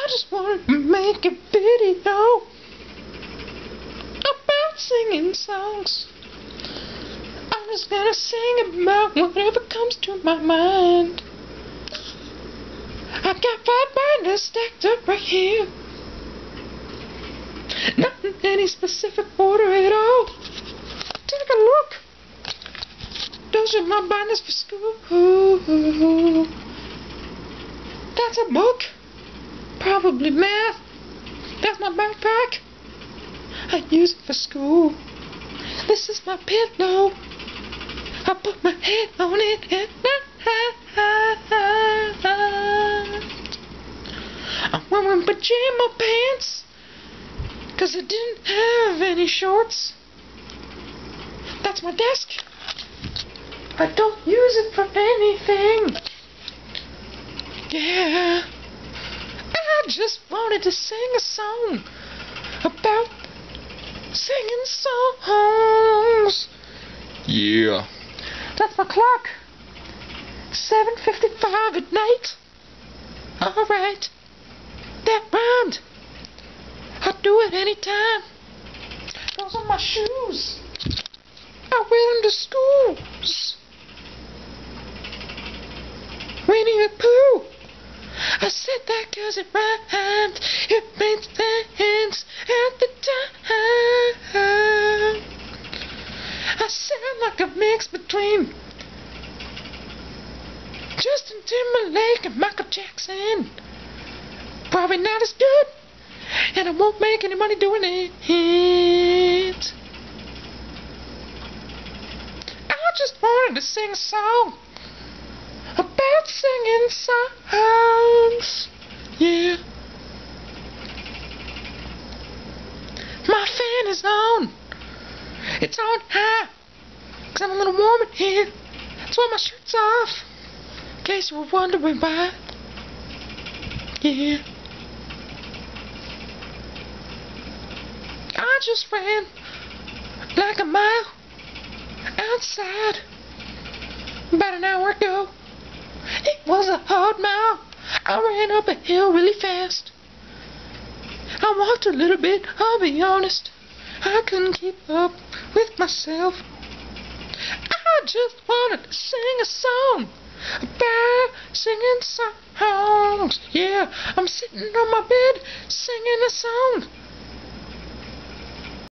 just wanted to make a video about singing songs. I'm just gonna sing about whatever comes to my mind. I got 5 binders stacked up right here, not in any specific order at all. Take a look. Those are my binders for school. That's a book. Probably math. That's my backpack. I use it for school. This is my pillow. I put my head on it at night. I'm wearing pajama pants 'cause I didn't have any shorts. That's my desk. I don't use it for anything. Yeah. I just wanted to sing a song about singing songs. Yeah. That's my clock. 7:55 at night. Alright. That rhymed. I'll do it anytime. Those are my shoes. I wear them to schools. Winnie the Pooh. I said that 'cause it rhymed. It made sense at the time. I sound like a mix between Justin Timberlake and Michael Jackson. Probably not as good, and I won't make any money doing it. I just wanted to sing a song about singing songs. Yeah. My fan is on. It's on high 'cause I'm a little warm in here. That's why my shirt's off, in case you were wondering why. Yeah. I just ran like a mile outside about an hour ago. It was a hard mile. I ran up a hill really fast. I walked a little bit, I'll be honest. I couldn't keep up with myself. I just wanted to sing a song about singing songs. Yeah, I'm sitting on my bed singing a song